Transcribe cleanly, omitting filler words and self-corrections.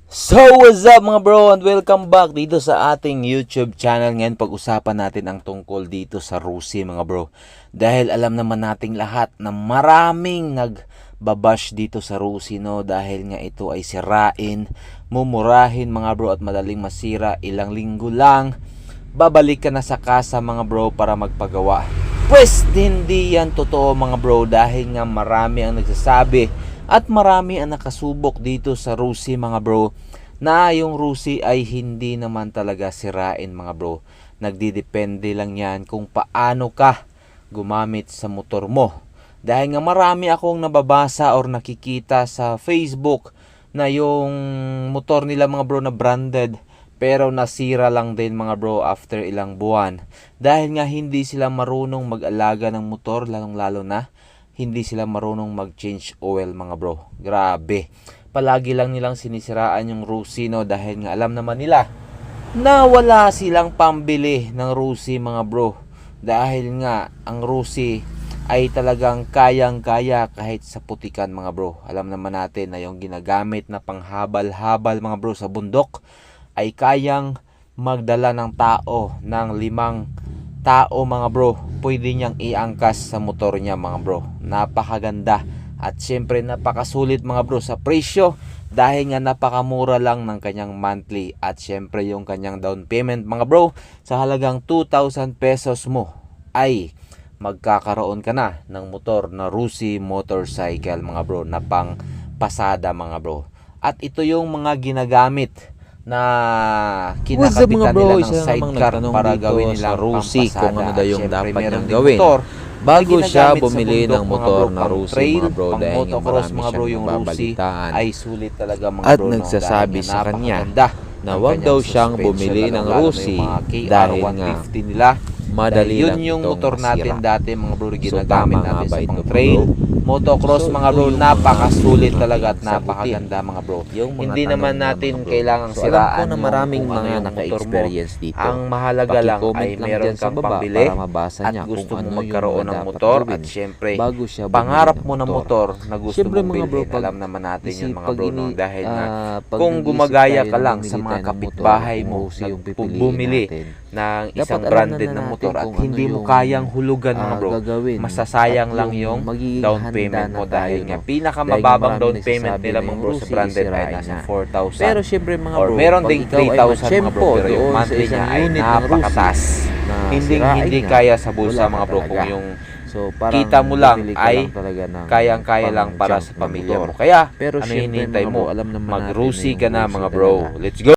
So, what's up mga bro and welcome back dito sa ating YouTube channel. Ngayon pag-usapan natin ang tungkol dito sa Rusi mga bro. Dahil alam naman nating lahat na maraming nagbabash dito sa Rusi, no? Dahil nga ito ay sirain, mumurahin mga bro at madaling masira. Ilang linggo lang, babalik ka na sa kasa mga bro para magpagawa. Pwes hindi yan totoo mga bro, dahil nga marami ang nagsasabi at marami ang nakasubok dito sa Rusi mga bro, na yung Rusi ay hindi naman talaga sirain mga bro. Nagdidepende lang yan kung paano ka gumamit sa motor mo. Dahil nga marami akong nababasa or nakikita sa Facebook na yung motor nila mga bro na branded, pero nasira lang din mga bro after ilang buwan. Dahil nga hindi sila marunong mag-alaga ng motor, lalong-lalo na hindi sila marunong mag-change oil mga bro. Grabe. Palagi lang nilang sinisiraan yung Rusi, no? Dahil nga alam naman nila na wala silang pambili ng Rusi mga bro. Dahil nga ang Rusi ay talagang kayang-kaya kahit sa putikan mga bro. Alam naman natin na yung ginagamit na panghabal-habal mga bro sa bundok ay kayang magdala ng tao, ng 5 tao mga bro. Pwede niyang iangkas sa motor niya mga bro. Napakaganda at syempre napakasulit mga bro sa presyo, dahil nga napakamura lang ng kanyang monthly at syempre yung kanyang down payment mga bro sa halagang 2,000 pesos mo ay magkakaroon ka na ng motor na Rusi motorcycle mga bro na pang pasada mga bro. At ito yung mga ginagamit na kinakabitan nila ng sidecar para gawin nila Rusi kung ano daw yung syempre, dapat meron niyang din gawin motor bago siya ginagamit sa bumili bundok, ng mga motor bro, na pang Rusi trail, mga bro, pang dahil nga motocross marami mga bro. siyang Yung Rusi nababalitaan ay sulit talaga mga at bro, no? nagsasabi Dahil sa kanya napakaganda na ng wag kanyang daw siyang suspension, bumili ng lalong-lalo na Rusi yung mga dahil nga KR150 nila. madali Dahil lang yun yung itong motor natin masira. dati mga bro, So, ginagamit tama nga natin ba sa ito, pang trail, bro? motocross So, mga ito bro. yung mga Napakasulit gusto talaga at nating sagutin. napakaganda mga bro. Yung mga Hindi tanong naman niya, natin mga bro. kailangang So, alam ko siraan na yung maraming kung ano mga yung motor mo. naka-experience dito. Ang mahalaga lang Paki-comment ay lang meron dyan sa kang baba pambili para mabasa at niya gusto kung mo ano yung magkaroon mga ng dapat motor gawin at syempre bago siya bumili pangarap ng mo ng motor na gusto Siyempre, mong mga bro, bilhin. pag Alam naman natin yun mga pag bro, no? ini- Dahil nga pag kung nag-iisip gumagaya tayo ka na lang bumili sa mga tayo ng kapitbahay motor, mo kung Rusi yung na pipiliin bumili natin, ng dapat isang alam branded na na natin motor at kung hindi ano mo yung, kayang hulugan mga bro, gagawin masasayang at lang yung magiging down handa payment na mo. Dahil tayo, nga no? pinakamababang Dahil down marami payment nagsasabi nila na mga yung bro sa Rusi branded ay isirain nasa na. 4,000. Pero syempre mga Or bro, meron pag ding ikaw ay 3,000 mga bro, magtsyempo pero yung doon sa monthly niya isang ay unit ng Rusi napakataas. na Hindi sirain nga, kaya sa bulsa wala ka mga bro talaga. kung yung So, parang kita mo lang bumili ka ay lang talaga ng kayang-kaya lang para pang-junk sa na pamilya motor. mo. Kaya Pero ano syempre, hinihintay mga mo? bro, alam naman natin na Mag-Rusi yung ka na Rusi mga bro. talaga Let's go!